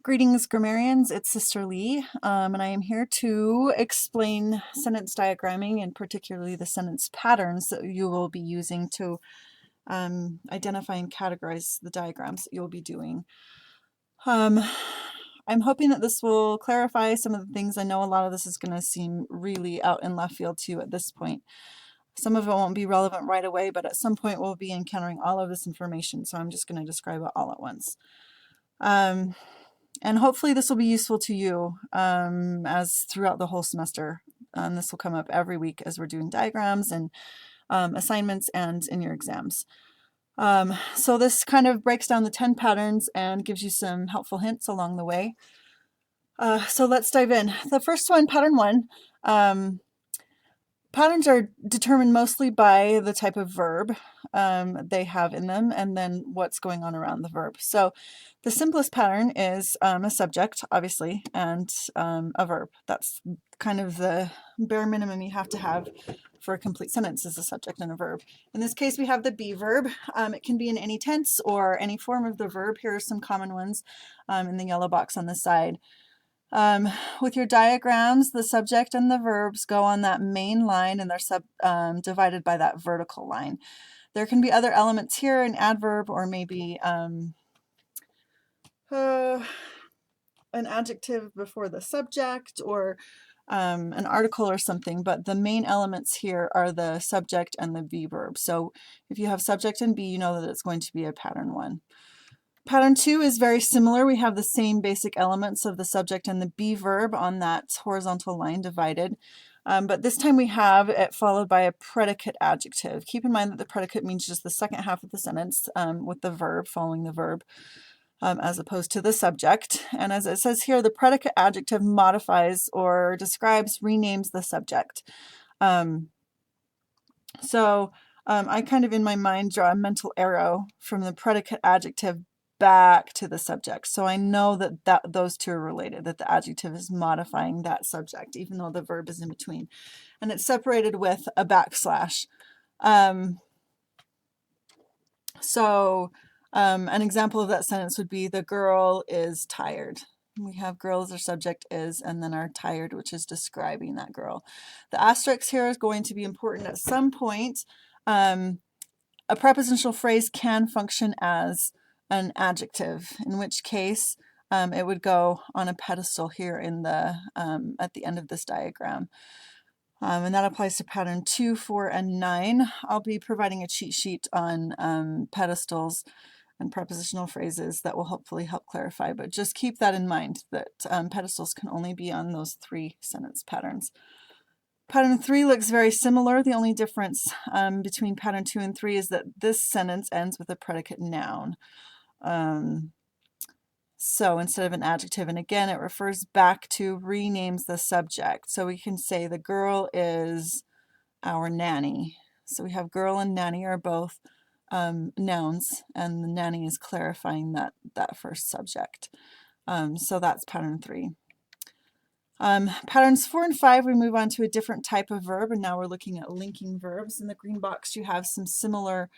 Greetings, grammarians. It's Sister Lee, and I am here to explain sentence diagramming and particularly the sentence patterns that you will be using to identify and categorize the diagrams that you'll be doing. I'm hoping that this will clarify some of the things. I know a lot of this is going to seem really out in left field to you at this point. Some of it won't be relevant right away, but at some point we'll be encountering all of this information, so I'm just going to describe it all at once. And hopefully this will be useful to you as throughout the whole semester. This will come up every week as we're doing diagrams and assignments and in your exams. So this kind of breaks down the 10 patterns and gives you some helpful hints along the way. So let's dive in. The first one, pattern 1. Patterns are determined mostly by the type of verb they have in them and then what's going on around the verb. So the simplest pattern is a subject, obviously, and a verb. That's kind of the bare minimum you have to have for a complete sentence is a subject and a verb. In this case, we have the be verb. It can be in any tense or any form of the verb. Here are some common ones in the yellow box on the side. With your diagrams, the subject and the verbs go on that main line and they're divided by that vertical line. There can be other elements here, an adverb or maybe an adjective before the subject or an article or something, but the main elements here are the subject and the be verb. So if you have subject and be, you know that it's going to be a pattern 1. Pattern 2 is very similar. We have the same basic elements of the subject and the be verb on that horizontal line divided. But this time we have it followed by a predicate adjective. Keep in mind that the predicate means just the second half of the sentence with the verb following the verb as opposed to the subject. And as it says here, the predicate adjective modifies or describes, renames the subject. I kind of in my mind draw a mental arrow from the predicate adjective back to the subject. So I know that those two are related, that the adjective is modifying that subject, even though the verb is in between. And it's separated with a backslash. An example of that sentence would be the girl is tired. We have girl as our subject is, and then our tired, which is describing that girl. The asterisk here is going to be important at some point. A prepositional phrase can function as an adjective, in which case it would go on a pedestal here in the at the end of this diagram. And that applies to pattern 2, 4, and 9. I'll be providing a cheat sheet on pedestals and prepositional phrases that will hopefully help clarify, but just keep that in mind that pedestals can only be on those 3 sentence patterns. Pattern 3 looks very similar. The only difference between pattern 2 and 3 is that this sentence ends with a predicate noun. So instead of an adjective, and again, it refers back to renames the subject. So we can say the girl is our nanny. So we have girl and nanny are both nouns, and the nanny is clarifying that first subject. So that's pattern 3. Patterns 4 and 5, we move on to a different type of verb, and now we're looking at linking verbs. In the green box, you have some similar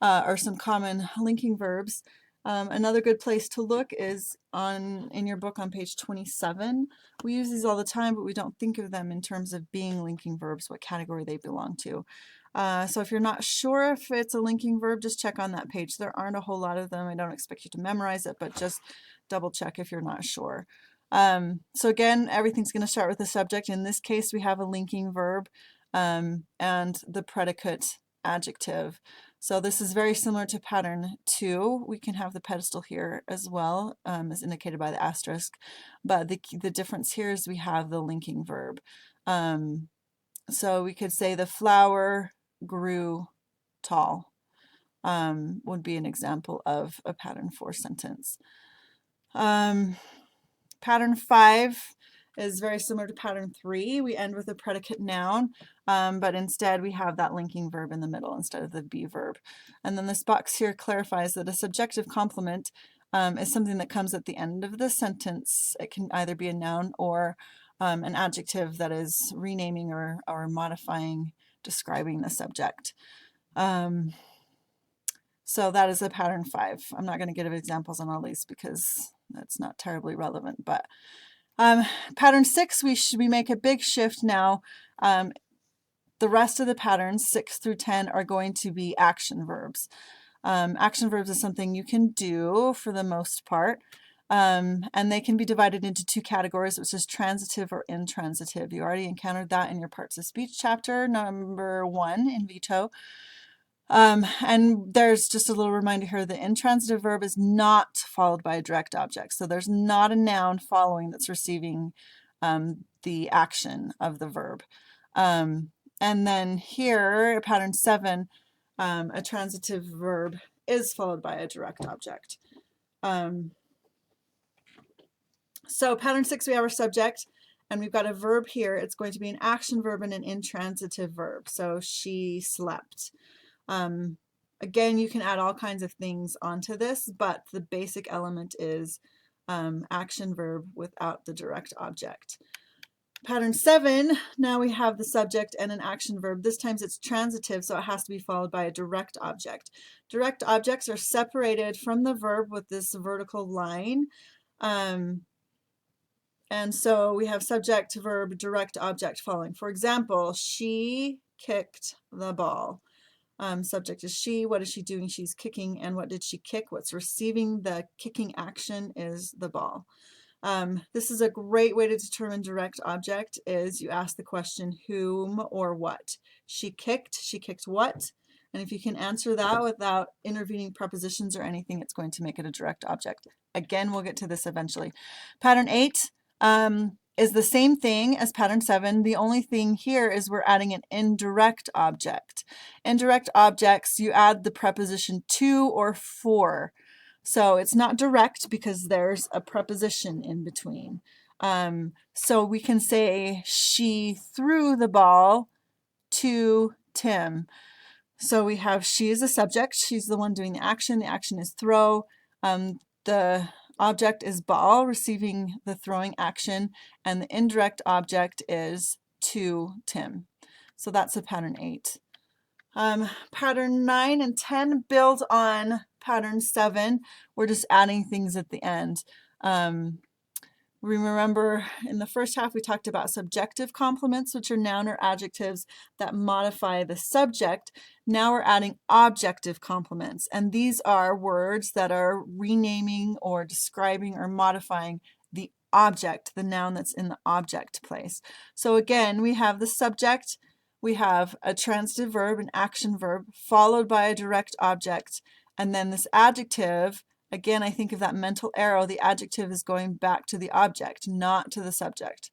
or some common linking verbs. Another good place to look is in your book on page 27. We use these all the time, but we don't think of them in terms of being linking verbs, what category they belong to. So if you're not sure if it's a linking verb, just check on that page. There aren't a whole lot of them. I don't expect you to memorize it, but just double check if you're not sure. So again, everything's going to start with the subject. In this case, we have a linking verb and the predicate adjective. So this is very similar to pattern 2. We can have the pedestal here as well, as indicated by the asterisk, but the difference here is we have the linking verb. So we could say the flower grew tall would be an example of a pattern 4 sentence. Pattern 5 is very similar to pattern 3. We end with a predicate noun, but instead we have that linking verb in the middle instead of the be verb. And then this box here clarifies that a subjective complement is something that comes at the end of the sentence. It can either be a noun or an adjective that is renaming or modifying, describing the subject. So that is a pattern 5. I'm not going to give examples on all these because that's not terribly relevant, but pattern 6, we make a big shift now. The rest of the patterns, 6 through 10, are going to be action verbs. Action verbs is something you can do for the most part, and they can be divided into 2 categories, which is transitive or intransitive. You already encountered that in your parts of speech chapter number 1 in Veto. And there's just a little reminder here, the intransitive verb is not followed by a direct object. So there's not a noun following that's receiving the action of the verb. And then here, pattern 7, a transitive verb is followed by a direct object. So pattern 6, we have our subject, and we've got a verb here. It's going to be an action verb and an intransitive verb. So she slept. Again, you can add all kinds of things onto this, but the basic element is action verb without the direct object. Pattern 7, now we have the subject and an action verb. This time it's transitive, so it has to be followed by a direct object. Direct objects are separated from the verb with this vertical line. And so we have subject, verb, direct object following. For example, she kicked the ball. Subject is she. What is she doing? She's kicking. And what did she kick? What's receiving the kicking action is the ball. This is a great way to determine direct object is you ask the question whom or what. She kicked what? And if you can answer that without intervening prepositions or anything, it's going to make it a direct object. Again, we'll get to this eventually. Pattern 8 is the same thing as pattern 7. The only thing here is we're adding an indirect object. Indirect objects, you add the preposition to or for. So it's not direct because there's a preposition in between. So we can say she threw the ball to Tim. So we have she is a subject. She's the one doing the action. The action is throw. The object is ball, receiving the throwing action, and the indirect object is to Tim. So that's a pattern 8. Pattern 9 and 10 build on pattern 7. We're just adding things at the end. Remember in the first half we talked about subjective complements, which are noun or adjectives that modify the subject. Now we're adding objective complements, and these are words that are renaming or describing or modifying the object, the noun that's in the object place. So again, we have the subject, we have a transitive verb, an action verb, followed by a direct object, and then this adjective. Again, I think of that mental arrow. The adjective is going back to the object, not to the subject.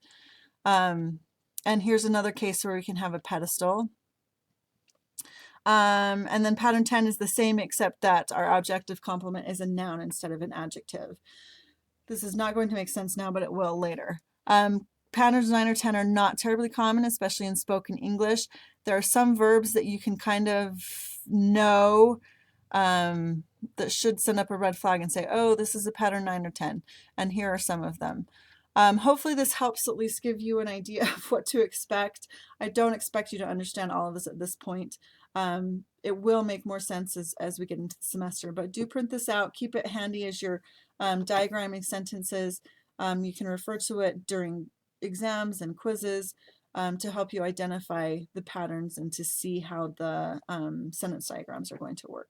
And here's another case where we can have a pedestal. And then pattern 10 is the same, except that our objective complement is a noun instead of an adjective. This is not going to make sense now, but it will later. Patterns 9 or 10 are not terribly common, especially in spoken English. There are some verbs that you can kind of know that should send up a red flag and say, oh, this is a pattern 9 or 10, and here are some of them. Hopefully this helps at least give you an idea of what to expect. I don't expect you to understand all of this at this point. It will make more sense as we get into the semester, but do print this out. Keep it handy as you're diagramming sentences. You can refer to it during exams and quizzes to help you identify the patterns and to see how the sentence diagrams are going to work.